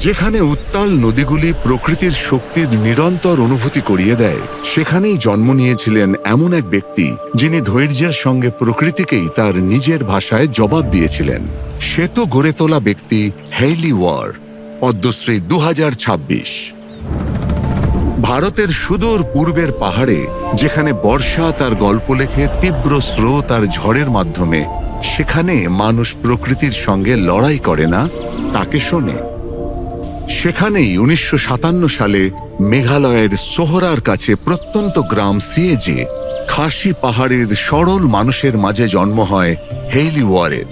যেখানে উত্তাল নদীগুলি প্রকৃতির শক্তির নিরন্তর অনুভূতি করিয়ে দেয়, সেখানেই জন্ম নিয়েছিলেন এমন এক ব্যক্তি যিনি ধৈর্যের সঙ্গে প্রকৃতিকেই তার নিজের ভাষায় জবাব দিয়েছিলেন। সেতু গড়ে তোলা ব্যক্তি হেইলি ওয়ার, পদ্মশ্রী 2026। ভারতের সুদূর পূর্বের পাহাড়ে যেখানে বর্ষা তার গল্প লেখে তীব্র স্রোত আর ঝড়ের মাধ্যমে, সেখানে মানুষ প্রকৃতির সঙ্গে লড়াই করে না, তাকে শোনে। সেখানেই 1957 সালে মেঘালয়ের সোহরার কাছে প্রত্যন্ত গ্রাম সিয়েজে খাসি পাহাড়ের সরল মানুষের মাঝে জন্ম হয় হেইলি ওয়ারের।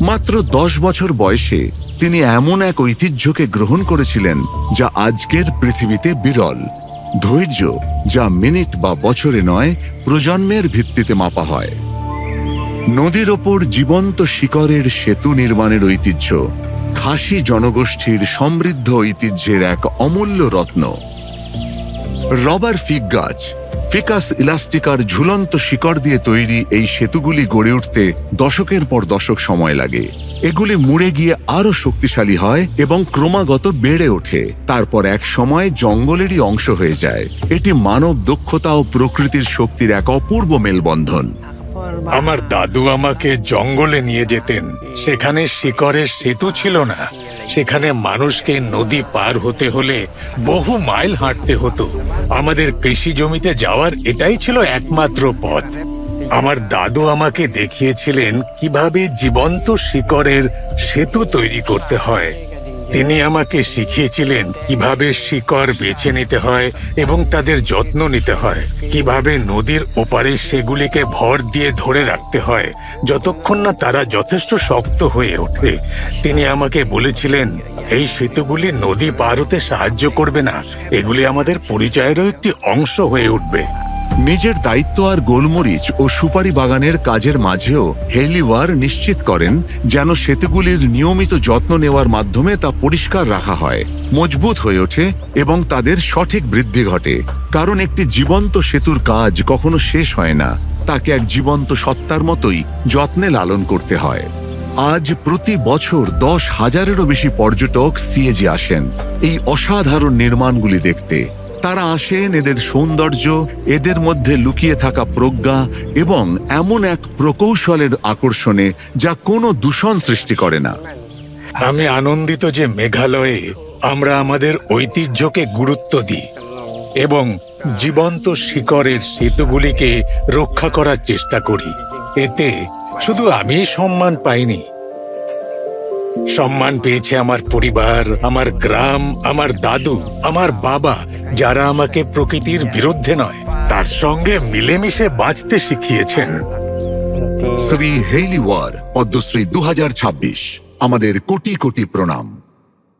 মাত্র 10 বছর বয়সে তিনি এমন এক ঐতিহ্যকে গ্রহণ করেছিলেন যা আজকের পৃথিবীতে বিরল। ধৈর্য, যা মিনিট বা বছরে নয়, প্রজন্মের ভিত্তিতে মাপা হয়। নদীর ওপর জীবন্ত শিকড়ের সেতু নির্মাণের ঐতিহ্য খাসি জনগোষ্ঠীর সমৃদ্ধ ঐতিহ্যের এক অমূল্য রত্ন। রবার ফিগ গাছ, ফিকাস ইলাস্টিকার ঝুলন্ত শিকড় দিয়ে তৈরি এই সেতুগুলি গড়ে উঠতে দশকের পর দশক সময় লাগে। এগুলি মুড়ে গিয়ে আরও শক্তিশালী হয় এবং ক্রমাগত বেড়ে ওঠে, তারপর এক সময় জঙ্গলেরই অংশ হয়ে যায়। এটি মানব দক্ষতা ও প্রকৃতির শক্তির এক অপূর্ব মেলবন্ধন। আমার দাদু আমাকে জঙ্গলে নিয়ে যেতেন। সেখানে শিকড়ের সেতু ছিল না। সেখানে মানুষকে নদী পার হতে হলে বহু মাইল হাঁটতে হতো। আমাদের কৃষি জমিতে যাওয়ার এটাই ছিল একমাত্র পথ। আমার দাদু আমাকে দেখিয়েছিলেন কিভাবে জীবন্ত শিকড়ের সেতু তৈরি করতে হয়। তিনি আমাকে শিখিয়েছিলেন কিভাবে শিকড় বেছে নিতে হয় এবং তাদের যত্ন নিতে হয়, কিভাবে নদীর ওপারে সেগুলিকে ভর দিয়ে ধরে রাখতে হয় যতক্ষণ না তারা যথেষ্ট শক্ত হয়ে ওঠে। তিনি আমাকে বলেছিলেন, এই সেতুগুলি নদী পার হতে সাহায্য করবে না, এগুলি আমাদের পরিচয়েরও একটি অংশ হয়ে উঠবে। নিজের দায়িত্ব আর গোলমরিচ ও সুপারি বাগানের কাজের মাঝেও হেইলি ওয়ার নিশ্চিত করেন যেন সেতুগুলির নিয়মিত যত্ন নেওয়ার মাধ্যমে তা পরিষ্কার রাখা হয়, মজবুত হয়ে ওঠে এবং তাদের সঠিক বৃদ্ধি ঘটে। কারণ একটি জীবন্ত সেতুর কাজ কখনো শেষ হয় না, তাকে এক জীবন্ত সত্তার মতোই যত্নে লালন করতে হয়। আজ প্রতি বছর 10,000-এরও বেশি পর্যটক সিয়েজে আসেন এই অসাধারণ নির্মাণগুলি দেখতে। তারা আসেন এদের সৌন্দর্য, এদের মধ্যে লুকিয়ে থাকা প্রজ্ঞা এবং এমন এক প্রকৌশলের আকর্ষণে যা কোনো দূষণ সৃষ্টি করে না। আমি আনন্দিত যে মেঘালয়ে আমরা আমাদের ঐতিহ্যকে গুরুত্ব দিই এবং জীবন্ত শিকড়ের সেতুগুলিকে রক্ষা করার চেষ্টা করি। এতে শুধু আমি সম্মান পাইনি, সম্মান পেয়েছে আমার পরিবার, আমার গ্রাম, আমার দাদু, আমার বাবা, যারা আমাকে প্রকৃতির বিরুদ্ধে নয়, তার সঙ্গে মিলেমিশে বাঁচতে শিখিয়েছেন। Shri Hailey War, Padmashri 2026। আমাদের কোটি কোটি প্রণাম।